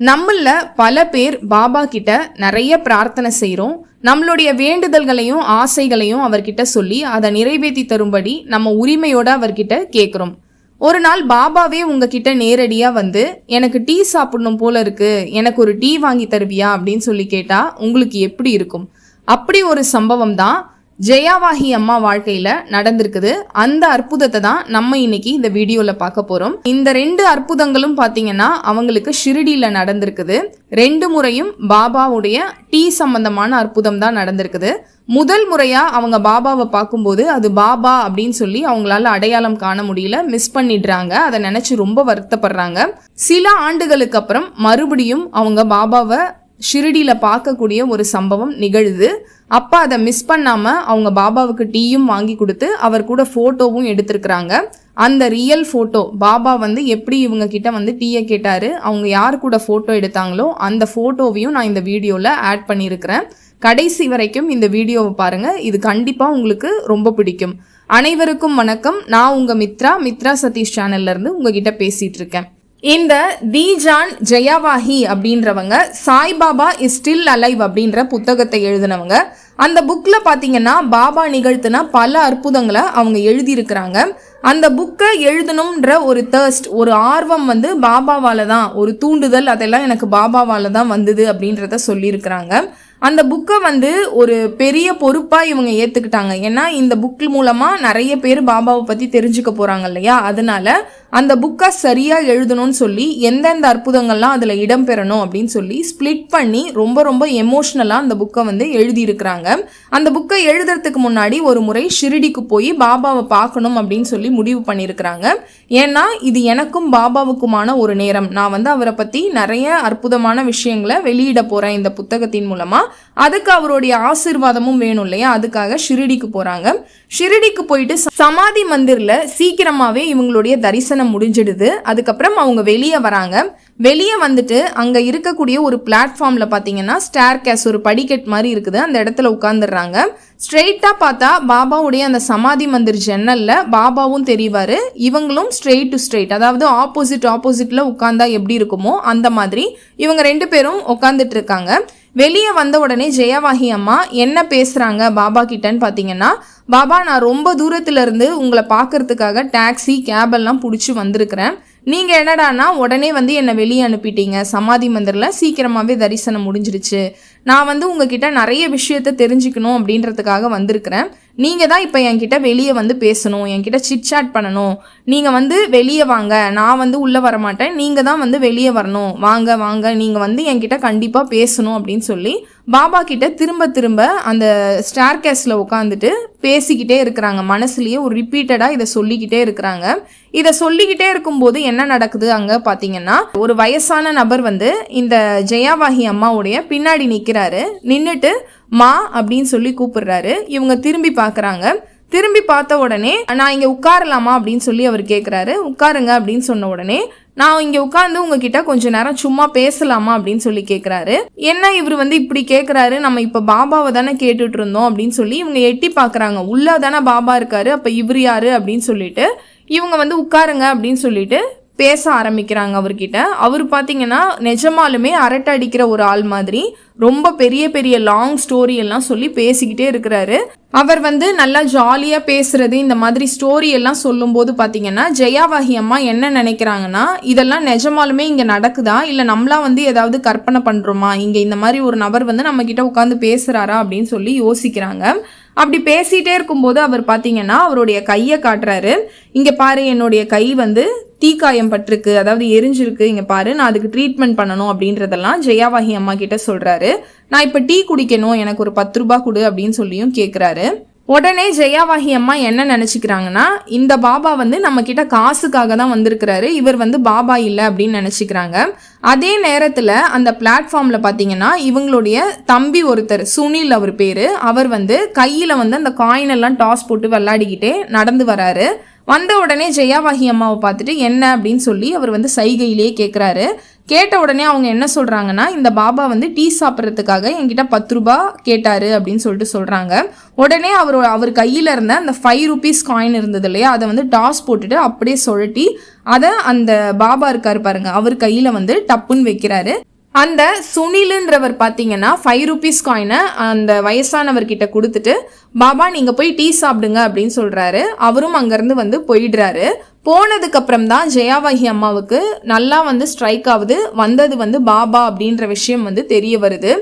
நம்மள பல பேர் பாபா கிட்ட நிறைய பிரார்த்தனை செய்கிறோம். நம்மளுடைய வேண்டுதல்களையும் ஆசைகளையும் அவர்கிட்ட சொல்லி அதை நிறைவேற்றி தரும்படி நம்ம உரிமையோட அவர்கிட்ட கேட்குறோம். ஒரு நாள் பாபாவே உங்ககிட்ட நேரடியாக வந்து எனக்கு டீ சாப்பிடணும் போல இருக்கு, எனக்கு ஒரு டீ வாங்கி தருவியா அப்படின்னு சொல்லி கேட்டால் உங்களுக்கு எப்படி இருக்கும்? அப்படி ஒரு சம்பவம் தான் ஜெயாவாஹி அம்மா வாழ்க்கையில நடந்திருக்குது. அந்த அற்புதத்தை தான் நம்ம இன்னைக்கு இந்த வீடியோல பார்க்க போறோம். இந்த 2 அற்புதங்களும் பாத்தீங்கன்னா அவங்களுக்கு ஷிரடியில நடந்திருக்குது. 2 முறையும் பாபாவுடைய டீ சம்பந்தமான அற்புதம் தான் நடந்திருக்குது. முதல் முறையா அவங்க பாபாவை பார்க்கும்போது அது பாபா அப்படின்னு சொல்லி அவங்களால அடையாளம் காண முடியல, மிஸ் பண்ணிடுறாங்க. அதை நினைச்சு ரொம்ப வருத்தப்படுறாங்க. சில ஆண்டுகளுக்கு அப்புறம் மறுபடியும் அவங்க பாபாவை ஷிரடியில பார்க்கக்கூடிய ஒரு சம்பவம் நிகழுது. அப்பா அதை மிஸ் பண்ணாம அவங்க பாபாவுக்கு டீயும் வாங்கி கொடுத்து அவர் கூட போட்டோவும் எடுத்திருக்கிறாங்க. அந்த ரியல் போட்டோ பாபா வந்து எப்படி இவங்க கிட்ட வந்து டீயை கேட்டாரு, அவங்க யார் கூட போட்டோ எடுத்தாங்களோ அந்த போட்டோவையும் நான் இந்த வீடியோல ஆட் பண்ணியிருக்கிறேன். கடைசி வரைக்கும் இந்த வீடியோவை பாருங்க, இது கண்டிப்பா உங்களுக்கு ரொம்ப பிடிக்கும். அனைவருக்கும் வணக்கம். நான் உங்க மித்ரா சதீஷ் சேனல்ல இருந்து உங்ககிட்ட பேசிட்டு இருக்கேன். இந்த தீஜான் ஜெயாவாஹி அப்படின்றவங்க சாய்பாபா இஸ் ஸ்டில் அலைவ் அப்படின்ற புத்தகத்தை எழுதினவங்க. அந்த புக்ல பாத்தீங்கன்னா பாபா நிகழ்த்தின பல அற்புதங்களை அவங்க எழுதியிருக்கிறாங்க. அந்த புக்கை எழுதணும்ன்ற ஒரு தர்ஸ்ட், ஒரு ஆர்வம் வந்து பாபாவால தான், ஒரு தூண்டுதல், அதெல்லாம் எனக்கு பாபாவால தான் வந்தது அப்படின்றத சொல்லியிருக்கிறாங்க. அந்த புக்கை வந்து ஒரு பெரிய பொறுப்பாக இவங்க ஏற்றுக்கிட்டாங்க. ஏன்னா இந்த புக் மூலமாக நிறைய பேர் பாபாவை பற்றி தெரிஞ்சுக்க போகிறாங்க இல்லையா, அதனால அந்த புக்கை சரியாக எழுதணும்னு சொல்லி எந்தெந்த அற்புதங்கள்லாம் அதில் இடம்பெறணும் அப்படின்னு சொல்லி ஸ்பிளிட் பண்ணி ரொம்ப ரொம்ப எமோஷ்னலாக அந்த புக்கை வந்து எழுதியிருக்கிறாங்க. அந்த புக்கை எழுதுறதுக்கு முன்னாடி ஒரு முறை ஷிரடிக்கு போய் பாபாவை பார்க்கணும் அப்படின்னு சொல்லி முடிவு பண்ணியிருக்கிறாங்க. ஏன்னா இது எனக்கும் பாபாவுக்குமான ஒரு நேரம், நான் வந்து அவரை பற்றி நிறைய அற்புதமான விஷயங்களை வெளியிட போகிறேன் இந்த புத்தகத்தின் மூலமாக, அதுக்கு அவருடைய ஆசீர்வாதமும் வேணும் இல்லையா, அதுக்காக ஷிரடிக்கு போறாங்க. ஷிரடிக்கு போயிட்டு சமாதி மந்திர்ல சீக்கிரமாவே இவங்களுடைய தரிசனம் முடிஞ்சிடுது. அதுக்கப்புறம் அவங்க வெளியே வராங்க. வெளியே வந்துட்டு அங்க இருக்கக்கூடிய ஒரு பிளாட்ஃபார்ம்ல பாத்தீங்கன்னா ஸ்டேர்கேஸ், ஒரு படிக்கட் மாதிரி இருக்குது, அந்த இடத்துல உட்கார்ந்துடுறாங்க. ஸ்ட்ரெயிட்டா பார்த்தா பாபாவுடைய அந்த சமாதி மந்திர் ஜன்னல்ல பாபாவும் தெரிவாரு, இவங்களும் ஸ்ட்ரெயிட் டு ஸ்ட்ரெயிட், அதாவது ஆப்போசிட்ல உட்கார்ந்தா எப்படி இருக்குமோ அந்த மாதிரி இவங்க 2 பேரும் உட்கார்ந்துட்டு இருக்காங்க. வெளியே வந்த உடனே ஜெயாவாஹி அம்மா என்ன பேசுறாங்க பாபா கிட்டன்னு பாத்தீங்கன்னா, பாபா நான் ரொம்ப தூரத்துல இருந்து உங்களை பார்க்கறதுக்காக டாக்ஸி கேப் எல்லாம் பிடிச்சி வந்திருக்கிறேன், நீங்க என்னடானா உடனே வந்து என்னை வெளியே அனுப்பிட்டீங்க, சமாதி மந்திரில் சீக்கிரமாவே தரிசனம் முடிஞ்சிருச்சு, நான் வந்து உங்ககிட்ட நிறைய விஷயத்த தெரிஞ்சுக்கணும் அப்படின்றதுக்காக வந்திருக்கிறேன், நீங்க தான் இப்போ என்கிட்ட வெளியே வந்து பேசணும், என்கிட்ட சிட்சாட் பண்ணணும், நீங்க வந்து வெளியே வாங்க, நான் வந்து உள்ள வர மாட்டேன், நீங்க தான் வந்து வெளியே வரணும், வாங்க வாங்க, நீங்க வந்து என்கிட்ட கண்டிப்பா பேசணும் அப்படின்னு சொல்லி பாபா கிட்ட திரும்ப திரும்ப அந்த ஸ்டேர்கேஸ்ல உட்காந்துட்டு பேசிக்கிட்டே இருக்கிறாங்க. மனசுலயே ஒரு ரிப்பீட்டடா இதை சொல்லிக்கிட்டே இருக்கிறாங்க. இதை சொல்லிக்கிட்டே இருக்கும்போது என்ன நடக்குது அங்க பாத்தீங்கன்னா, ஒரு வயசான நபர் வந்து இந்த ஜெயாவாஹி அம்மாவுடைய பின்னாடி நிக்கிறாரு. நின்னுட்டு மா அப்படின்னு சொல்லி கூப்பிடுறாரு. இவங்க திரும்பி பாக்குறாங்க. திரும்பி பார்த்த உடனே நான் இங்க உட்காரலாமா அப்படின்னு சொல்லி அவர் கேட்கிறாரு. உட்காருங்க அப்படின்னு சொன்ன உடனே நான் இங்க உட்கார்ந்து உங்ககிட்ட கொஞ்ச நேரம் சும்மா பேசலாமா அப்படின்னு சொல்லி கேட்கிறாரு. என்ன இவர் வந்து இப்படி கேட்கிறாரு, நம்ம இப்ப பாபாவை தானே கேட்டுட்டு இருந்தோம் அப்படின்னு சொல்லி இவங்க எட்டி பாக்குறாங்க. உள்ள தானே பாபா இருக்காரு, அப்ப இவர் யாரு அப்படின்னு சொல்லிட்டு இவங்க வந்து உட்காருங்க அப்படின்னு சொல்லிட்டு பேச ஆரம்பிக்கிறாங்க அவர்கிட்ட. அவர் பார்த்தீங்கன்னா நிஜமாலுமே அரட்டை அடிக்கிற ஒரு ஆள் மாதிரி ரொம்ப பெரிய பெரிய லாங் ஸ்டோரி எல்லாம் சொல்லி பேசிக்கிட்டே இருக்கிறாரு. அவர் வந்து நல்லா ஜாலியாக பேசுறது, இந்த மாதிரி ஸ்டோரி எல்லாம் சொல்லும்போது பார்த்தீங்கன்னா ஜெயாவாஹி அம்மா என்ன நினைக்கிறாங்கன்னா, இதெல்லாம் நிஜமாலுமே இங்கே நடக்குதா, இல்லை நம்மளா வந்து ஏதாவது கற்பனை பண்ணுறோமா, இங்கே இந்த மாதிரி ஒரு நபர் வந்து நம்ம கிட்ட உட்காந்து பேசுகிறாரா அப்படின்னு சொல்லி யோசிக்கிறாங்க. அப்படி பேசிகிட்டே இருக்கும்போது அவர் பார்த்தீங்கன்னா அவருடைய கையை காட்டுறாரு. இங்கே பாரு, என்னுடைய கை வந்து தீக்காயம் பட்டிருக்கு, அதாவது எரிஞ்சிருக்கு, இங்கே பாரு, நான் அதுக்கு ட்ரீட்மெண்ட் பண்ணணும் அப்படின்றதெல்லாம் ஜெயாவாஹி அம்மா கிட்ட சொல்கிறாரு. நான் இப்போ டீ குடிக்கணும், எனக்கு ஒரு 10 ரூபாய் கொடு அப்படின்னு சொல்லியும் கேட்குறாரு. உடனே ஜெயாவாஹி அம்மா என்ன நினச்சிக்கிறாங்கன்னா, இந்த பாபா வந்து நம்ம கிட்ட காசுக்காக தான் வந்திருக்கிறாரு, இவர் வந்து பாபா இல்லை அப்படின்னு நினச்சிக்கிறாங்க. அதே நேரத்தில் அந்த பிளாட்ஃபார்ம்ல பார்த்தீங்கன்னா இவங்களுடைய தம்பி ஒருத்தர், சுனில் அவர் பேரு, அவர் வந்து கையில் வந்து அந்த காயின் எல்லாம் டாஸ் போட்டு விளையாடிக்கிட்டே நடந்து வராரு. வந்த உடனே ஜெயாவாஹி அம்மாவை பார்த்துட்டு என்ன அப்படின்னு சொல்லி அவர் வந்து சைகையிலேயே கேட்குறாரு. கேட்ட உடனே அவங்க என்ன சொல்கிறாங்கன்னா, இந்த பாபா வந்து டீ சாப்பிட்றதுக்காக என்கிட்ட 10 ரூபாய் கேட்டாரு அப்படின்னு சொல்லிட்டு சொல்கிறாங்க. உடனே அவர் கையில் இருந்த அந்த 5 ரூபீஸ் காயின் இருந்தது இல்லையா, அதை வந்து டாஸ் போட்டுட்டு அப்படியே சுழட்டி அதை அந்த பாபா இருக்காரு பாருங்க அவர் கையில் வந்து டப்புன்னு வைக்கிறாரு. அந்த சுனிலுன்றவர் பார்த்தீங்கன்னா 5 ரூபீஸ் காயினை அந்த வயசானவர்கிட்ட கொடுத்துட்டு பாபா நீங்கள் போய் டீ சாப்பிடுங்க அப்படின்னு சொல்கிறாரு. அவரும் அங்கேருந்து வந்து போயிடுறாரு. போனதுக்கு அப்புறம் தான் ஜெயாவாகி அம்மாவுக்கு நல்லா வந்து ஸ்ட்ரைக் ஆகுது. வந்தது வந்து பாபா அப்படின்ற விஷயம் வந்து தெரிய வருது.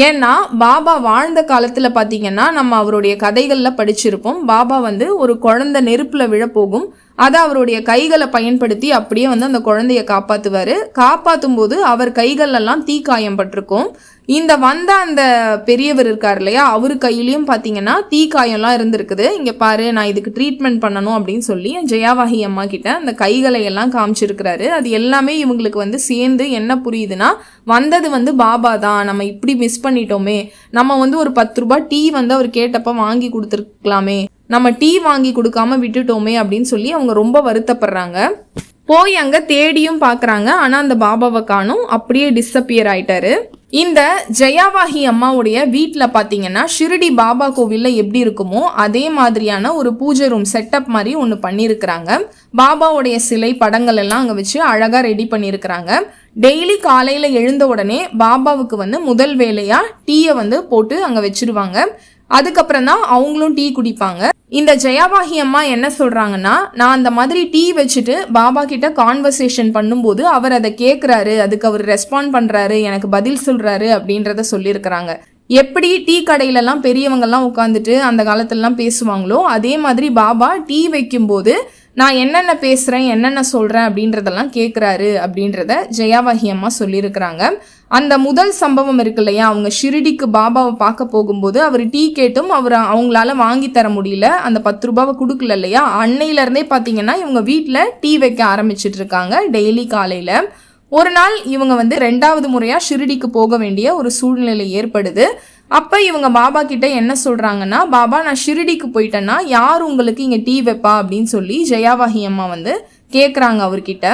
ஏன்னா பாபா வாழ்ந்த காலத்தில் பார்த்தீங்கன்னா நம்ம அவருடைய கதைகளில் படிச்சிருப்போம். பாபா வந்து ஒரு குழந்தை நெருப்பில் விழப்போகும், அதை அவருடைய கைகளை பயன்படுத்தி அப்படியே வந்து அந்த குழந்தைய காப்பாற்றுவார். காப்பாற்றும் போது அவர் கைகளெல்லாம் தீக்காயம் பட்டிருக்கும். இந்த வந்த அந்த பெரியவர் இருக்கார் இல்லையா, அவரு கையிலையும் பார்த்தீங்கன்னா தீக்காயம்லாம் இருந்திருக்குது. இங்கே பாரு, நான் இதுக்கு ட்ரீட்மெண்ட் பண்ணணும் அப்படின்னு சொல்லி ஜெயாவாகி அம்மா கிட்ட அந்த கைகளை எல்லாம் காமிச்சிருக்கிறாரு. அது எல்லாமே இவங்களுக்கு வந்து சேர்ந்து என்ன புரியுதுன்னா, வந்தது வந்து பாபா தான், நம்ம இப்படி மிஸ் பண்ணிட்டோமே, நம்ம வந்து ஒரு 10 ரூபாய் டீ வந்து அவர் கேட்டப்ப வாங்கி கொடுத்துருக்கலாமே, நம்ம டீ வாங்கி கொடுக்காம விட்டுட்டோமே அப்படின்னு சொல்லி அவங்க ரொம்ப வருத்தப்படுறாங்க. போய் அங்கே தேடியும் பார்க்குறாங்க, ஆனால் அந்த பாபாவை காணும், அப்படியே டிஸப்பியர் ஆயிட்டாரு. இந்த ஜெயாவாகி அம்மாவுடைய வீட்டில் பார்த்தீங்கன்னா ஷிரடி பாபா கோவிலில் எப்படி இருக்குமோ அதே மாதிரியான ஒரு பூஜை ரூம் செட்டப் மாதிரி ஒன்று பண்ணியிருக்கிறாங்க. பாபாவுடைய சிலை படங்கள் எல்லாம் அங்கே வச்சு அழகாக ரெடி பண்ணியிருக்கிறாங்க. டெய்லி காலையில் எழுந்த உடனே பாபாவுக்கு வந்து முதல் வேலையாக டீயை வந்து போட்டு அங்கே வச்சிருவாங்க. அதுக்கப்புறம் தான் அவங்களும் டீ குடிப்பாங்க. இந்த ஜெயாவாகி அம்மா என்ன சொல்றாங்கன்னா, நான் அந்த மாதிரி டீ வச்சுட்டு பாபா கிட்ட கான்வர்சேஷன் பண்ணும்போது அவர் அதை கேட்குறாரு, அதுக்கு அவர் ரெஸ்பாண்ட் பண்றாரு, எனக்கு பதில் சொல்றாரு அப்படின்றத சொல்லியிருக்கிறாங்க. எப்படி டீ கடையிலலாம் பெரியவங்கெல்லாம் உட்காந்துட்டு அந்த காலத்துலலாம் பேசுவாங்களோ அதே மாதிரி பாபா டீ வைக்கும்போது நான் என்னென்ன பேசுகிறேன், என்னென்ன சொல்கிறேன் அப்படின்றதெல்லாம் கேட்குறாரு அப்படின்றத ஜெயாவாகி அம்மா சொல்லியிருக்கிறாங்க. அந்த முதல் சம்பவம் இருக்கு இல்லையா, அவங்க ஷிரடிக்கு பாபாவை பார்க்க போகும்போது அவர் டீ கேட்டும் அவங்களால வாங்கி தர முடியல, அந்த 10 ரூபாவை கொடுக்கல இல்லையா, அன்னையிலேருந்தே பார்த்தீங்கன்னா இவங்க வீட்டில் டீ வைக்க ஆரம்பிச்சிட்டு இருக்காங்க டெய்லி காலையில். ஒரு நாள் இவங்க வந்து 2வது முறையாக ஷிரடிக்கு போக வேண்டிய ஒரு சூழ்நிலை ஏற்படுது. அப்போ இவங்க பாபா கிட்ட என்ன சொல்கிறாங்கன்னா, பாபா நான் ஷிரடிக்கு போயிட்டேன்னா யார் உங்களுக்கு இங்கே டீ வைப்பா அப்படின்னு சொல்லி ஜெயாவாகி அம்மா வந்து கேட்குறாங்க அவர்கிட்ட.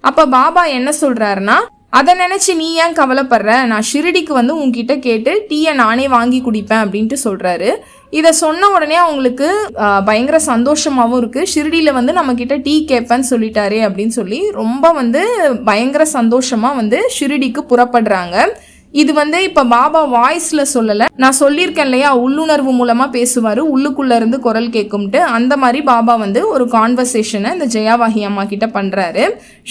அப்போ பாபா என்ன சொல்கிறாருன்னா, அதை நினச்சி நீ ஏன் கவலைப்படுற, நான் ஷிரடிக்கு வந்து உங்ககிட்ட கேட்டு டீயை நானே வாங்கி குடிப்பேன் அப்படின்ட்டு சொல்கிறாரு. இதை சொன்ன உடனே அவங்களுக்கு பயங்கர சந்தோஷமாகவும் இருக்குது. ஷிரடியில் வந்து நம்மக்கிட்ட டீ கேட்பேன்னு சொல்லிட்டாரே அப்படின்னு சொல்லி ரொம்ப வந்து பயங்கர சந்தோஷமாக வந்து ஷிரடிக்கு புறப்படுறாங்க. இது வந்து இப்போ பாபா வாய்ஸில் சொல்லலை, நான் சொல்லியிருக்கேன் இல்லையா, உள்ளுணர்வு மூலமாக பேசுவார், உள்ளுக்குள்ளேருந்து குரல் கேட்கும்ட்டு. அந்த மாதிரி பாபா வந்து ஒரு கான்வர்சேஷனை இந்த ஜெயாவாகி அம்மா கிட்ட பண்ணுறாரு.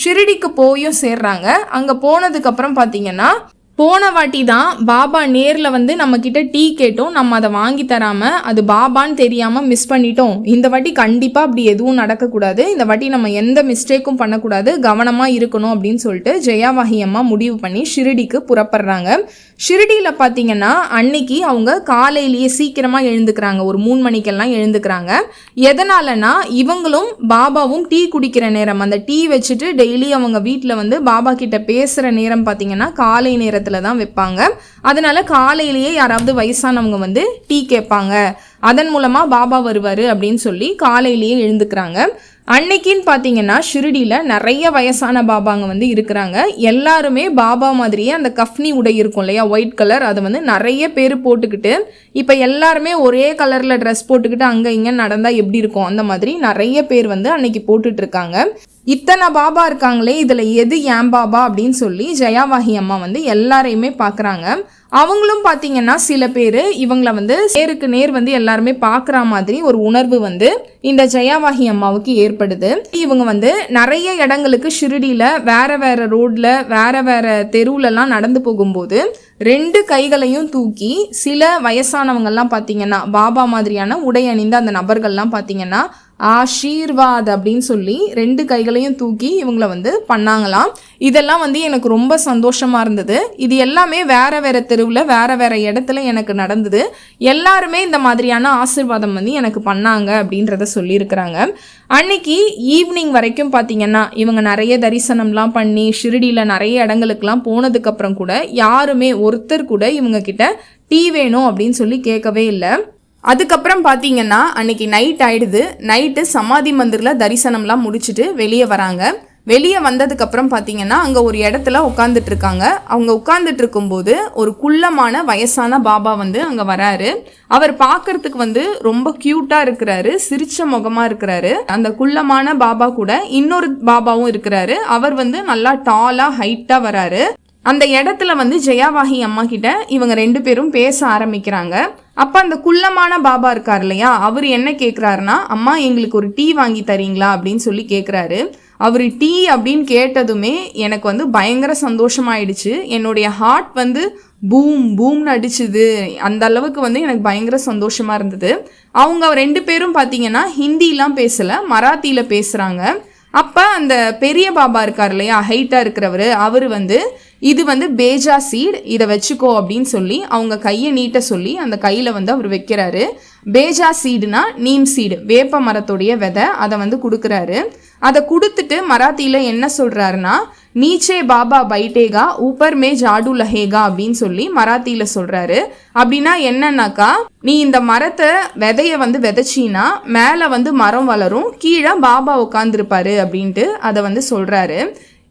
ஷிரடிக்கு போயும் சேர்றாங்க. அங்கே போனதுக்கப்புறம் பார்த்தீங்கன்னா போன வாட்டி தான் பாபா நேரில் வந்து நம்மக்கிட்ட டீ கேட்டோம், நம்ம அதை வாங்கி தராமல் அது பாபான்னு தெரியாமல் மிஸ் பண்ணிட்டோம். இந்த வாட்டி கண்டிப்பாக அப்படி எதுவும் நடக்கக்கூடாது, இந்த வாட்டி நம்ம எந்த மிஸ்டேக்கும் பண்ணக்கூடாது, கவனமாக இருக்கணும் அப்படின்னு சொல்லிட்டு ஜெயாவாகி அம்மா முடிவு பண்ணி ஷிரடிக்கு புறப்படுறாங்க. ஷிரடியில் பார்த்தீங்கன்னா அன்னைக்கு அவங்க காலையிலேயே சீக்கிரமாக எழுந்துக்கிறாங்க, ஒரு 3 மணிக்கெல்லாம் எழுந்துக்கிறாங்க. எதனாலனா இவங்களும் பாபாவும் டீ குடிக்கிற நேரம், அந்த டீ வச்சுட்டு டெய்லி அவங்க வீட்டில் வந்து பாபா கிட்ட பேசுகிற நேரம் பார்த்தீங்கன்னா காலை நேரத்தில் தான் வைப்பாங்க. அதனால காலையிலேயே யாராவது வயசானவங்க வந்து டீ கேட்பாங்க, அதன் மூலமா பாபா வருவாரு அப்படின்னு சொல்லி காலையிலேயே எழுந்துக்கிறாங்க. அன்னைக்குன்னு பார்த்தீங்கன்னா ஷிரடியில் நிறைய வயசான பாபாங்க வந்து இருக்கிறாங்க. எல்லாருமே பாபா மாதிரியே அந்த கஃப்னி உடை இருக்கும் இல்லையா, ஒயிட் கலர், அதை வந்து நிறைய பேர் போட்டுக்கிட்டு, இப்போ எல்லாருமே ஒரே கலரில் ட்ரெஸ் போட்டுக்கிட்டு அங்கே இங்கே நடந்தால் எப்படி இருக்கும் அந்த மாதிரி நிறைய பேர் வந்து அன்னைக்கு போட்டுட்டு இருக்காங்க. இத்தனை பாபா இருக்காங்களே, இதில் எது ஏன் பாபா அப்படின்னு சொல்லி ஜெயாவாகி அம்மா வந்து எல்லாரையுமே பார்க்குறாங்க. அவங்களும் பார்த்தீங்கன்னா சில பேர் இவங்களை வந்து நேருக்கு நேர் வந்து எல்லாருமே பார்க்குற மாதிரி ஒரு உணர்வு வந்து இந்த ஜெயாவாகி அம்மாவுக்கு ஏற்படுது. இவங்க வந்து நிறைய இடங்களுக்கு ஷிரடியில் வேற வேற ரோட்ல வேற வேற தெருவுலலாம் நடந்து போகும்போது 2 கைகளையும் தூக்கி சில வயசானவங்கள்லாம் பார்த்தீங்கன்னா பாபா மாதிரியான உடை அணிந்த அந்த நபர்கள்லாம் பார்த்தீங்கன்னா ஆஷீர்வாத் அப்படின்னு சொல்லி 2 கைகளையும் தூக்கி இவங்களை வந்து பண்ணாங்களாம். இதெல்லாம் வந்து எனக்கு ரொம்ப சந்தோஷமா இருந்தது. இது எல்லாமே வேற வேற தெருவில் வேற வேற இடத்துல எனக்கு நடந்தது. எல்லாருமே இந்த மாதிரியான ஆசீர்வாதம் வந்து எனக்கு பண்ணாங்க அப்படின்றத சொல்லியிருக்கிறாங்க. அன்னைக்கு ஈவினிங் வரைக்கும் பார்த்தீங்கன்னா இவங்க நிறைய தரிசனம்லாம் பண்ணி ஷிரடியில் நிறைய இடங்களுக்கெல்லாம் போனதுக்கப்புறம் கூட யாருமே ஒருத்தர் கூட இவங்க கிட்ட டீ வேணும் அப்படின்னு சொல்லி கேட்கவே இல்லை. அதுக்கப்புறம் பார்த்தீங்கன்னா அன்னைக்கு நைட் ஆயிடுது. நைட்டு சமாதி மந்திரில் தரிசனம்லாம் முடிச்சுட்டு வெளியே வராங்க. வெளியே வந்ததுக்கப்புறம் பார்த்தீங்கன்னா அங்கே ஒரு இடத்துல உட்காந்துட்டு இருக்காங்க. அவங்க உட்காந்துட்டு இருக்கும்போது ஒரு குள்ளமான வயசான பாபா வந்து அங்கே வராரு. அவர் பார்க்கறதுக்கு வந்து ரொம்ப க்யூட்டாக இருக்கிறாரு, சிரிச்ச முகமாக இருக்கிறாரு. அந்த குள்ளமான பாபா கூட இன்னொரு பாபாவும் இருக்கிறாரு. அவர் வந்து நல்லா டாலாக ஹைட்டாக வராரு. அந்த இடத்துல வந்து ஜெயாவாகி அம்மா கிட்ட இவங்க 2 பேரும் பேச ஆரம்பிக்கிறாங்க. அப்போ அந்த குள்ளமான பாபா இருக்கார் இல்லையா, அவர் என்ன கேட்குறாருன்னா, அம்மா எங்களுக்கு ஒரு டீ வாங்கி தரீங்களா அப்படின்னு சொல்லி கேட்குறாரு. அவர் டீ அப்படின்னு கேட்டதுமே எனக்கு வந்து பயங்கர சந்தோஷமாயிடுச்சு. என்னுடைய ஹார்ட் வந்து பூம் பூம்னு அடிச்சுது. அந்த அளவுக்கு வந்து எனக்கு பயங்கர சந்தோஷமா இருந்தது. அவங்க 2 பேரும் பார்த்தீங்கன்னா ஹிந்திலாம் பேசலை, மராத்தியில் பேசுகிறாங்க. அப்போ அந்த பெரிய பாபா இருக்கார் இல்லையா, ஹைட்டாக இருக்கிறவர், அவர் வந்து இது வந்து பேஜா சீட், இதை வச்சுக்கோ அப்படின்னு சொல்லி அவங்க கையை நீட்ட சொல்லி அந்த கையில் வந்து அவர் வைக்கிறாரு. பேஜா சீடுனா நீம் சீடு, வேப்ப மரத்துடைய விதை, அதை வந்து கொடுக்குறாரு. அதை கொடுத்துட்டு மராத்தியில் என்ன சொல்கிறாருன்னா, நீச்சே பாபா பைட்டேகா ஊப்பர் மே ஜாடு லஹேகா அப்படின்னு சொல்லி மராத்தியில் சொல்கிறாரு. அப்படின்னா என்னன்னாக்கா, நீ இந்த மரத்தை விதையை வந்து விதைச்சின்னா மேலே வந்து மரம் வளரும், கீழே பாபா உட்காந்துருப்பாரு அப்படின்ட்டு அதை வந்து சொல்கிறாரு.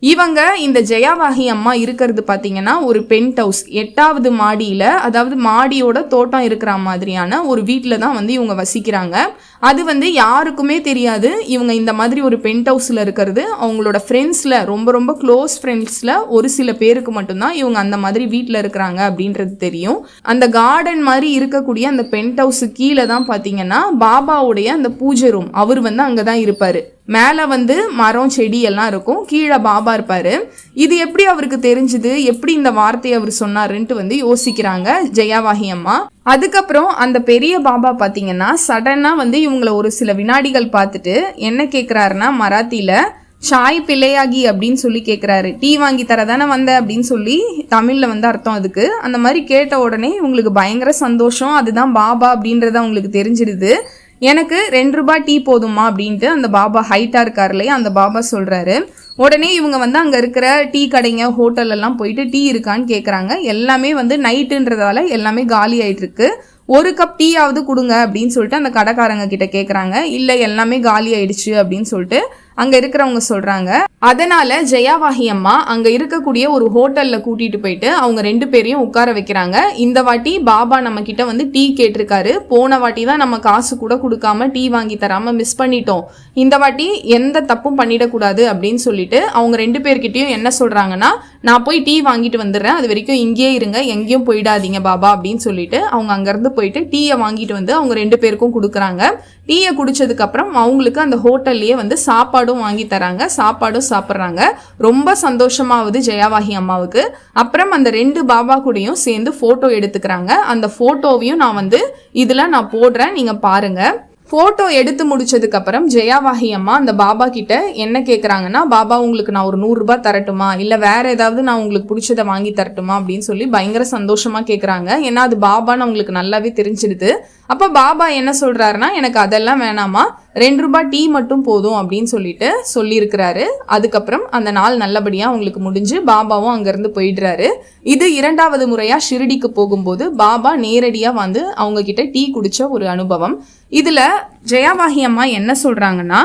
இவங்க இந்த ஜெயாவாகி அம்மா இருக்கிறது பார்த்தீங்கன்னா ஒரு பென்ட் ஹவுஸ், 8வது மாடியில், அதாவது மாடியோட தோட்டம் இருக்கிற மாதிரியான ஒரு வீட்டில் தான் வந்து இவங்க வசிக்கிறாங்க. அது வந்து யாருக்குமே தெரியாது இவங்க இந்த மாதிரி ஒரு பென்ட் ஹவுஸில் இருக்கிறது. அவங்களோட ஃப்ரெண்ட்ஸில் ரொம்ப ரொம்ப க்ளோஸ் ஃப்ரெண்ட்ஸில் ஒரு சில பேருக்கு மட்டும்தான் இவங்க அந்த மாதிரி வீட்டில் இருக்கிறாங்க அப்படின்றது தெரியும். அந்த கார்டன் மாதிரி இருக்கக்கூடிய அந்த பென்ட் ஹவுஸு கீழே தான் பார்த்தீங்கன்னா பாபாவுடைய அந்த பூஜை ரூம், அவர் வந்து அங்கே தான் இருப்பார். மேலே வந்து மரம் செடி எல்லாம் இருக்கும், கீழே பாபா இருப்பார். இது எப்படி அவருக்கு தெரிஞ்சுது, எப்படி இந்த வார்த்தையை அவர் சொன்னாருன்ட்டு வந்து யோசிக்கிறாங்க ஜெயாவாகி அம்மா. அதுக்கப்புறம் அந்த பெரிய பாபா பார்த்தீங்கன்னா சடனாக வந்து இவங்கள ஒரு சில வினாடிகள் பார்த்துட்டு என்ன கேட்குறாருன்னா மராத்தியில், ஷாய் பிள்ளையாகி அப்படின்னு சொல்லி கேட்குறாரு. டீ வாங்கி தரதானே வந்த அப்படின்னு சொல்லி தமிழில் வந்து அர்த்தம் அதுக்கு. அந்த மாதிரி கேட்ட உடனே இவங்களுக்கு பயங்கர சந்தோஷம், அதுதான் பாபா அப்படின்றத அவங்களுக்கு தெரிஞ்சிடுது. எனக்கு 2 ரூபாய் டீ போதுமா அப்படின்ட்டு அந்த பாபா ஹைட்டாக இருக்கார் இல்லையா, அந்த பாபா சொல்கிறாரு. உடனே இவங்க வந்து அங்கே இருக்கிற டீ கடைங்க ஹோட்டல் எல்லாம் போயிட்டு டீ இருக்கான்னு கேட்குறாங்க. எல்லாமே வந்து நைட்டுன்றதால எல்லாமே காலி ஆகிட்டு இருக்கு. 1 கப் டீயாவது கொடுங்க அப்படின்னு சொல்லிட்டு அந்த கடைக்காரங்க கிட்ட கேட்குறாங்க. இல்லை எல்லாமே காலி ஆயிடுச்சு அப்படின்னு சொல்லிட்டு அங்கே இருக்கிறவங்க சொல்கிறாங்க. அதனால ஜெயாவாகி அம்மா அங்கே இருக்கக்கூடிய ஒரு ஹோட்டலில் கூட்டிகிட்டு போயிட்டு அவங்க 2 பேரையும் உட்கார வைக்கிறாங்க. இந்த வாட்டி பாபா நம்ம கிட்ட வந்து டீ கேட்டிருக்காரு, போன வாட்டி தான் நம்ம காசு கூட கொடுக்காம டீ வாங்கி தராமல் மிஸ் பண்ணிட்டோம், இந்த வாட்டி எந்த தப்பும் பண்ணிடக்கூடாது அப்படின்னு சொல்லிட்டு அவங்க 2 பேர்கிட்டையும் என்ன சொல்கிறாங்கன்னா, நான் போய் டீ வாங்கிட்டு வந்துடுறேன், அது வரைக்கும் இங்கேயே இருங்க, எங்கேயும் போயிடாதீங்க பாபா அப்படின்னு சொல்லிட்டு அவங்க அங்கேருந்து போயிட்டு டீயை வாங்கிட்டு வந்து அவங்க 2 பேருக்கும் கொடுக்குறாங்க. டீயை குடிச்சதுக்கப்புறம் அவங்களுக்கு அந்த ஹோட்டல்லையே வந்து சாப்பாடும் வாங்கி தராங்க, சாப்பாடும் சாப்பிட்றாங்க. ரொம்ப சந்தோஷமாகுது ஜெயாவாகி அம்மாவுக்கு. அப்புறம் அந்த 2 பாபா கூடயும் சேர்ந்து ஃபோட்டோ எடுத்துக்கிறாங்க. அந்த ஃபோட்டோவையும் நான் வந்து இதில் நான் போடுறேன், நீங்கள் பாருங்கள். ஃபோட்டோ எடுத்து முடிச்சதுக்கப்புறம் ஜெயாவாகி அம்மா அந்த பாபா கிட்ட என்ன கேட்குறாங்கன்னா, பாபா உங்களுக்கு நான் ஒரு 100 ரூபாய் தரட்டுமா, இல்லை வேற ஏதாவது நான் உங்களுக்கு பிடிச்சதை வாங்கி தரட்டுமா அப்படின்னு சொல்லி பயங்கர சந்தோஷமா கேட்குறாங்க. ஏன்னா அது பாபான்னு அவங்களுக்கு நல்லாவே தெரிஞ்சிடுது. அப்போ பாபா என்ன சொல்றாருன்னா, எனக்கு அதெல்லாம் வேணாமா, 2 ரூபாய் டீ மட்டும் போதும் அப்படின்னு சொல்லிட்டு சொல்லியிருக்கிறாரு. அதுக்கப்புறம் அந்த நாள் நல்லபடியாக அவங்களுக்கு முடிஞ்சு பாபாவும் அங்கேருந்து போயிடுறாரு. இது 2வது முறையாக ஷிரடிக்கு போகும்போது பாபா நேரடியாக வந்து அவங்க கிட்ட டீ குடிச்ச ஒரு அனுபவம். இதில் ஜெயாவாகி அம்மா என்ன சொல்கிறாங்கன்னா,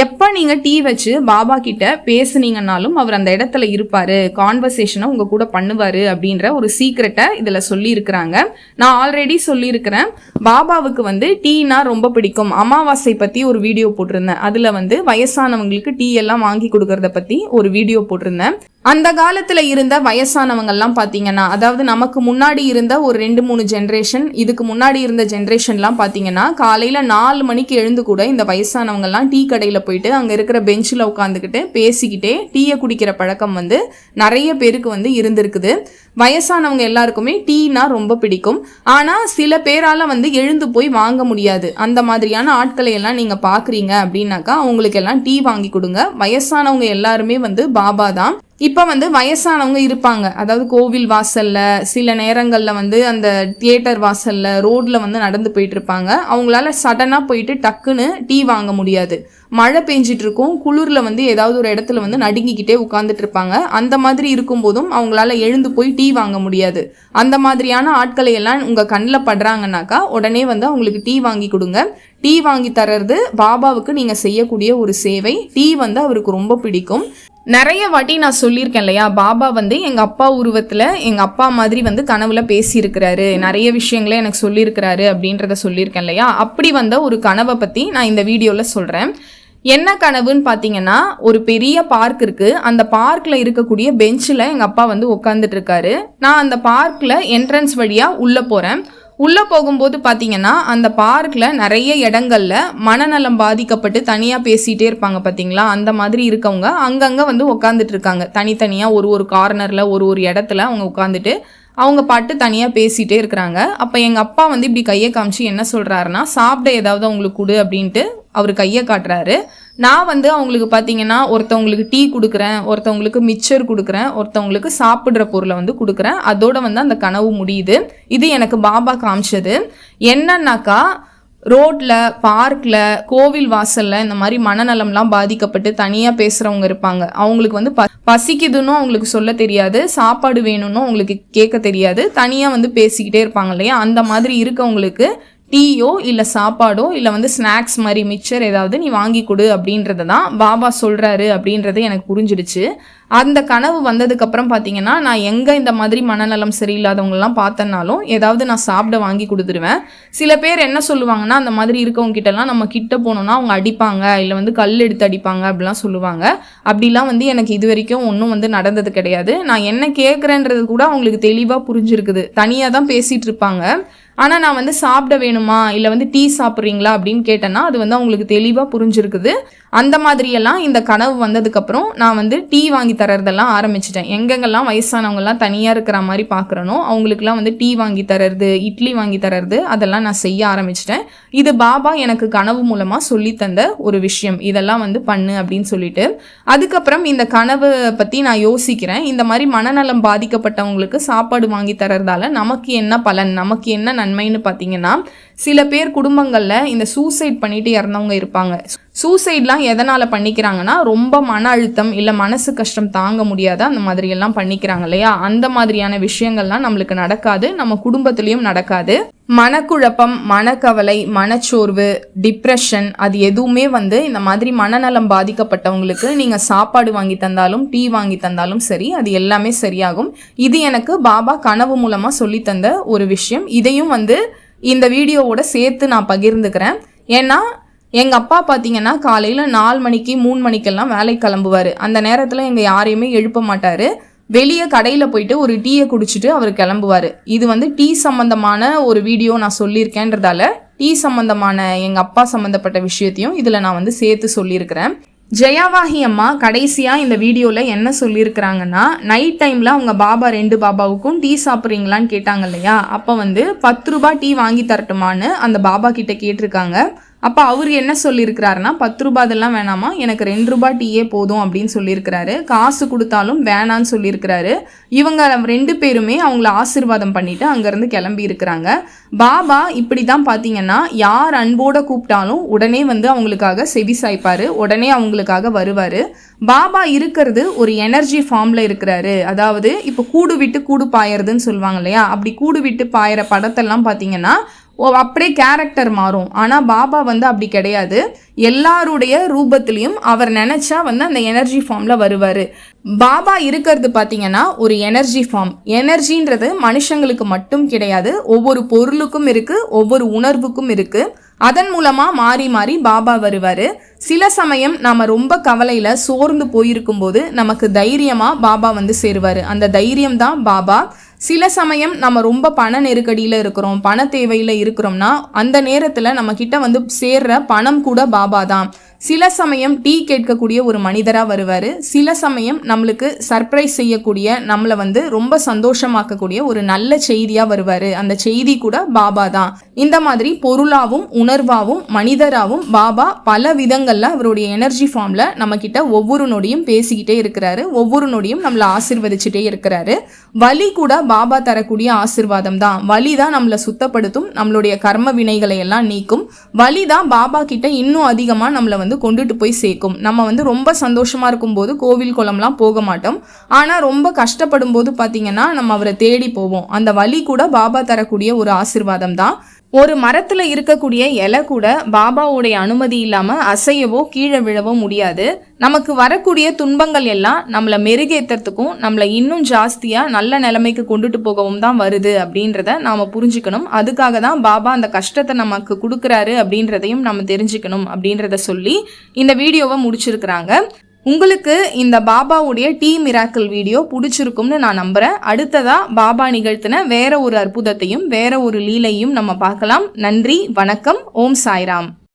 எப்போ நீங்கள் டீ வச்சு பாபா கிட்ட பேசுனீங்கன்னாலும் அவர் அந்த இடத்துல இருப்பார், கான்வர்சேஷனை உங்கள் கூட பண்ணுவார் அப்படின்ற ஒரு சீக்ரெட்டை இதில் சொல்லியிருக்கிறாங்க. நான் ஆல்ரெடி சொல்லியிருக்கிறேன், பாபாவுக்கு வந்து டீனா ரொம்ப பிடிக்கும். அமாவாசை பற்றி ஒரு வீடியோ போட்டிருந்தேன், அதில் வந்து வயசானவங்களுக்கு டீ எல்லாம் வாங்கி கொடுக்கறத பற்றி ஒரு வீடியோ போட்டிருந்தேன். அந்த காலத்தில் இருந்த வயசானவங்கள்லாம் பார்த்தீங்கன்னா, அதாவது நமக்கு முன்னாடி இருந்த ஒரு 2-3 ஜென்ரேஷன், இதுக்கு முன்னாடி இருந்த ஜென்ரேஷன்லாம் பார்த்தீங்கன்னா காலையில் 4 மணிக்கு எழுந்து கூட இந்த வயசானவங்கள்லாம் டீ கடையில் போயிட்டு அங்கே இருக்கிற பெஞ்சில் உட்காந்துக்கிட்டு பேசிக்கிட்டே டீயை குடிக்கிற பழக்கம் வந்து நிறைய பேருக்கு வந்து இருந்திருக்குது. வயசானவங்க எல்லாருக்குமே டீனா ரொம்ப பிடிக்கும். ஆனால் சில பேரால் வந்து எழுந்து போய் வாங்க முடியாது. அந்த மாதிரியான ஆட்களை எல்லாம் நீங்கள் பார்க்குறீங்க அப்படின்னாக்கா அவங்களுக்கு எல்லாம் டீ வாங்கி கொடுங்க. வயசானவங்க எல்லாருமே வந்து பாபா தான். இப்போ வந்து வயசானவங்க இருப்பாங்க, அதாவது கோவில் வாசலில், சில நேரங்களில் வந்து அந்த தியேட்டர் வாசலில், ரோட்டில் வந்து நடந்து போயிட்டு இருப்பாங்க. அவங்களால சடனாக போயிட்டு டக்குன்னு டீ வாங்க முடியாது. மழை பெஞ்சிட்டு இருக்கும், குளிரில் வந்து ஏதாவது ஒரு இடத்துல வந்து நடுங்கிக்கிட்டே உட்காந்துட்டு இருப்பாங்க. அந்த மாதிரி இருக்கும்போதும் அவங்களால எழுந்து போய் டீ வாங்க முடியாது. அந்த மாதிரியான ஆட்களை எல்லாம் உங்கள் கண்ணில் படுறாங்கன்னாக்கா உடனே வந்து அவங்களுக்கு டீ வாங்கி கொடுங்க. டீ வாங்கி தர்றது பாபாவுக்கு நீங்கள் செய்யக்கூடிய ஒரு சேவை. டீ வந்து அவருக்கு ரொம்ப பிடிக்கும். நிறைய வாட்டி நான் சொல்லியிருக்கேன் இல்லையா, பாபா வந்து எங்கள் அப்பா உருவத்தில் எங்கள் அப்பா மாதிரி வந்து கனவுல பேசியிருக்கிறாரு, நிறைய விஷயங்களே எனக்கு சொல்லியிருக்கிறாரு அப்படின்றத சொல்லியிருக்கேன் இல்லையா. அப்படி வந்த ஒரு கனவை பற்றி நான் இந்த வீடியோவில் சொல்கிறேன். என்ன கனவுன்னு பார்த்தீங்கன்னா, ஒரு பெரிய பார்க் இருக்கு. அந்த பார்க்ல இருக்கக்கூடிய பெஞ்சில் எங்கள் அப்பா வந்து உட்காந்துட்டு இருக்காரு. நான் அந்த பார்க்ல என்ட்ரன்ஸ் வழியாக உள்ளே போகிறேன். உள்ளே போகும்போது பார்த்தீங்கன்னா, அந்த பார்க்கில் நிறைய இடங்கள்ல மனநலம் பாதிக்கப்பட்டு தனியாக பேசிகிட்டே இருப்பாங்க பார்த்தீங்களா, அந்த மாதிரி இருக்கவங்க அங்கங்கே வந்து உட்காந்துட்டு இருக்காங்க. தனித்தனியாக ஒரு கார்னரில் ஒரு இடத்துல அவங்க உட்காந்துட்டு அவங்க பாட்டு தனியாக பேசிகிட்டே இருக்கிறாங்க. அப்போ எங்கள் அப்பா வந்து இப்படி கையை காமிச்சு என்ன சொல்கிறாருன்னா, சாப்பிட ஏதாவது அவங்களுக்கு கொடு அப்படின்ட்டு அவர் கையை காட்டுறாரு. நான் வந்து அவங்களுக்கு பார்த்தீங்கன்னா, ஒருத்தவங்களுக்கு டீ கொடுக்குறேன், ஒருத்தவங்களுக்கு மிக்சர் கொடுக்குறேன், ஒருத்தவங்களுக்கு சாப்பிட்ற பொருளை வந்து கொடுக்குறேன். அதோட வந்து அந்த கனவு முடியுது. இது எனக்கு பாபா காமிச்சது. என்னன்னாக்கா, ரோட்டில், பார்க்கில், கோவில் வாசலில் இந்த மாதிரி மனநலம்லாம் பாதிக்கப்பட்டு தனியாக பேசுகிறவங்க இருப்பாங்க. அவங்களுக்கு வந்து பசிக்குதுன்னு அவங்களுக்கு சொல்ல தெரியாது, சாப்பாடு வேணும்னு அவங்களுக்கு கேட்க தெரியாது, தனியாக வந்து பேசிக்கிட்டே இருப்பாங்க இல்லையா, அந்த மாதிரி இருக்கவங்களுக்கு டீயோ இல்லை சாப்பாடோ இல்லை வந்து ஸ்நாக்ஸ் மாதிரி மிக்சர் ஏதாவது நீ வாங்கி கொடு அப்படின்றத தான் பாபா சொல்கிறாரு அப்படின்றது எனக்கு புரிஞ்சிடுச்சு. அந்த கனவு வந்ததுக்கப்புறம் பார்த்தீங்கன்னா, நான் எங்கே இந்த மாதிரி மனநலம் சரியில்லாதவங்கலாம் பார்த்தனாலும் ஏதாவது நான் சாப்பிட வாங்கி கொடுத்துருவேன். சில பேர் என்ன சொல்லுவாங்கன்னா, அந்த மாதிரி இருக்கவங்க கிட்டலாம் நம்ம கிட்ட போனோம்னா அவங்க அடிப்பாங்க, இல்லை வந்து கல் எடுத்து அடிப்பாங்க அப்படிலாம் சொல்லுவாங்க. அப்படிலாம் வந்து எனக்கு இது வரைக்கும் ஒன்றும் வந்து நடந்தது கிடையாது. நான் என்ன கேட்குறேன்றது கூட அவங்களுக்கு தெளிவாக புரிஞ்சிருக்குது. தனியாக தான் பேசிகிட்டு இருப்பாங்க. ஆனால் நான் வந்து சாப்பிட வேணுமா இல்லை வந்து டீ சாப்பிட்றீங்களா அப்படின்னு கேட்டேன்னா அது வந்து அவங்களுக்கு தெளிவாக புரிஞ்சிருக்குது. அந்த மாதிரியெல்லாம் இந்த கனவு வந்ததுக்கப்புறம் நான் வந்து டீ வாங்கி தரதெல்லாம் ஆரம்பிச்சிட்டேன். எங்கெங்கெல்லாம் வயசானவங்கெல்லாம் தனியாக இருக்கிற மாதிரி பார்க்குறனோ அவங்களுக்குலாம் வந்து டீ வாங்கி தரது, இட்லி வாங்கி தரது அதெல்லாம் நான் செய்ய ஆரம்பிச்சிட்டேன். இது பாபா எனக்கு கனவு மூலமாக சொல்லித்தந்த ஒரு விஷயம். இதெல்லாம் வந்து பண்ணு அப்படின்னு சொல்லிட்டு அதுக்கப்புறம் இந்த கனவு பற்றி நான் யோசிக்கிறேன். இந்த மாதிரி மனநலம் பாதிக்கப்பட்டவங்களுக்கு சாப்பாடு வாங்கி தரதால நமக்கு என்ன பலன், நமக்கு என்ன நன்மைன்னு பார்த்தீங்கன்னா, சில பேர் குடும்பங்களில் இந்த சூசைட் பண்ணிட்டு இறந்தவங்க இருப்பாங்க. சூசைட்லாம் எதனால் பண்ணிக்கிறாங்கன்னா, ரொம்ப மன அழுத்தம் இல்லை மனசு கஷ்டம் தாங்க முடியாத அந்த மாதிரியெல்லாம் பண்ணிக்கிறாங்க இல்லையா, அந்த மாதிரியான விஷயங்கள்லாம் நம்மளுக்கு நடக்காது, நம்ம குடும்பத்துலேயும் நடக்காது. மனக்குழப்பம், மனக்கவலை, மனச்சோர்வு, டிப்ரெஷன் அது எதுவுமே வந்து இந்த மாதிரி மனநலம் பாதிக்கப்பட்டவங்களுக்கு நீங்கள் சாப்பாடு வாங்கி தந்தாலும் டீ வாங்கி தந்தாலும் சரி, அது எல்லாமே சரியாகும். இது எனக்கு பாபா கனவு மூலமாக சொல்லித்தந்த ஒரு விஷயம். இதையும் வந்து இந்த வீடியோவோட சேர்த்து நான் பகிர்ந்துக்கிறேன். ஏன்னா எங்கள் அப்பா பார்த்தீங்கன்னா காலையில் 4 மணிக்கு 3 மணிக்கெல்லாம் வேலைக்கு கிளம்புவார். அந்த நேரத்தில் எங்கள் யாரையுமே எழுப்ப மாட்டார். வெளியே கடையில் போயிட்டு ஒரு டீயை குடிச்சிட்டு அவர் கிளம்புவார். இது வந்து டீ சம்மந்தமான ஒரு வீடியோ நான் சொல்லியிருக்கேன்றதால டீ சம்மந்தமான எங்கள் அப்பா சம்மந்தப்பட்ட விஷயத்தையும் இதில் நான் வந்து சேர்த்து சொல்லியிருக்கிறேன். ஜெயாவாகி அம்மா கடைசியாக இந்த வீடியோவில் என்ன சொல்லியிருக்கிறாங்கன்னா, நைட் டைமில் அவங்க பாபா 2 பாபாவுக்கும் டீ சாப்பிட்றீங்களான்னு கேட்டாங்க இல்லையா, அப்போ வந்து 10 ரூபாய் டீ வாங்கி தரட்டுமான்னு அந்த பாபா கிட்ட கேட்டிருக்காங்க. அப்போ அவர் என்ன சொல்லியிருக்கிறாருன்னா, 10 ரூபாய் அதெல்லாம் வேணாமா, எனக்கு 2 ரூபாய் டீயே போதும் அப்படின்னு சொல்லியிருக்கிறாரு. காசு கொடுத்தாலும் வேணான்னு சொல்லியிருக்கிறாரு. இவங்க 2 பேருமே அவங்கள ஆசீர்வாதம் பண்ணிட்டு அங்கேருந்து கிளம்பி இருக்கிறாங்க. பாபா இப்படி தான் பார்த்தீங்கன்னா, யார் அன்போடு கூப்பிட்டாலும் உடனே வந்து அவங்களுக்காக செவி சாய்ப்பார், உடனே அவங்களுக்காக வருவார். பாபா இருக்கிறது ஒரு எனர்ஜி ஃபார்மில் இருக்கிறாரு. அதாவது இப்போ கூடு விட்டு கூடு பாயறதுன்னு சொல்லுவாங்க இல்லையா, அப்படி கூடு விட்டு பாயிற படத்தெல்லாம் பார்த்தீங்கன்னா அப்படியே கேரக்டர் மாறும். ஆனால் பாபா வந்து அப்படி கிடையாது. எல்லாருடைய ரூபத்திலையும் அவர் நினைச்சா வந்து அந்த எனர்ஜி ஃபார்மில் வருவார். பாபா இருக்கிறது பார்த்தீங்கன்னா ஒரு எனர்ஜி ஃபார்ம். எனர்ஜின்றது மனுஷங்களுக்கு மட்டும் கிடையாது, ஒவ்வொரு பொருளுக்கும் இருக்குது, ஒவ்வொரு உணர்வுக்கும் இருக்குது. அதன் மூலமாக மாறி மாறி பாபா வருவார். சில சமயம் நாம் ரொம்ப கவலையில் சோர்ந்து போயிருக்கும்போது நமக்கு தைரியமாக பாபா வந்து சேருவார். அந்த தைரியம் தான் பாபா. சில சமயம் நம்ம ரொம்ப பண நெருக்கடியில் இருக்கிறோம், பண தேவையில் இருக்கிறோம்னா அந்த நேரத்தில் நம்ம கிட்ட வந்து சேர்ற பணம் கூட பாபா தான். சில சமயம் டீ கேட்கக்கூடிய ஒரு மனிதராக வருவார். சில சமயம் நம்மளுக்கு சர்ப்ரைஸ் செய்யக்கூடிய, நம்மளை வந்து ரொம்ப சந்தோஷமாக்கக்கூடிய ஒரு நல்ல செய்தியாக வருவார். அந்த செய்தி கூட பாபா தான். இந்த மாதிரி பொருளாகவும் உணர்வாகவும் மனிதராகவும் பாபா பல விதங்களில் அவருடைய எனர்ஜி ஃபார்மில் நம்மக்கிட்ட ஒவ்வொரு நொடியும் பேசிக்கிட்டே இருக்கிறாரு. ஒவ்வொரு நொடியும் நம்மளை ஆசீர்வதிச்சுட்டே இருக்கிறாரு. வலி கூட பாபா தரக்கூடிய ஆசீர்வாதம் தான். வலி தான் நம்மளை சுத்தப்படுத்தும், நம்மளுடைய கர்ம வினைகளை எல்லாம் நீக்கும். வலி தான் பாபா கிட்ட இன்னும் அதிகமாக நம்மளை வந்து கொண்டுட்டு போய் சேர்க்கும். நம்ம வந்து ரொம்ப சந்தோஷமா இருக்கும்போது கோவில் குளம்லாம் போக மாட்டோம். ஆனால் ரொம்ப கஷ்டப்படும் போது பார்த்தீங்கன்னா நம்ம அவரை தேடி போவோம். அந்த வலி கூட பாபா தரக்கூடிய ஒரு ஆசீர்வாதம் தான். ஒரு மரத்துல இருக்கக்கூடிய இலை கூட பாபாவுடைய அனுமதி இல்லாம அசையவோ கீழே விழவோ முடியாது. நமக்கு வரக்கூடிய துன்பங்கள் எல்லாம் நம்மளை மெருகேற்றத்துக்கும் நம்மளை இன்னும் ஜாஸ்தியா நல்ல நிலைமைக்கு கொண்டுட்டு போகவும் தான் வருது அப்படின்றத நாம புரிஞ்சுக்கணும். அதுக்காக தான் பாபா அந்த கஷ்டத்தை நமக்கு கொடுக்குறாரு அப்படின்றதையும் நம்ம தெரிஞ்சுக்கணும் அப்படின்றத சொல்லி இந்த வீடியோவை முடிச்சிருக்கிறாங்க. உங்களுக்கு இந்த பாபாவுடைய டீ மிராக்கிள் வீடியோ பிடிச்சிருக்கும்னு நான் நம்புறேன். அடுத்ததா பாபா நிகழ்த்தின வேற ஒரு அற்புதத்தையும் வேற ஒரு லீலையும் நம்ம பார்க்கலாம். நன்றி, வணக்கம், ஓம் சாய்ராம்.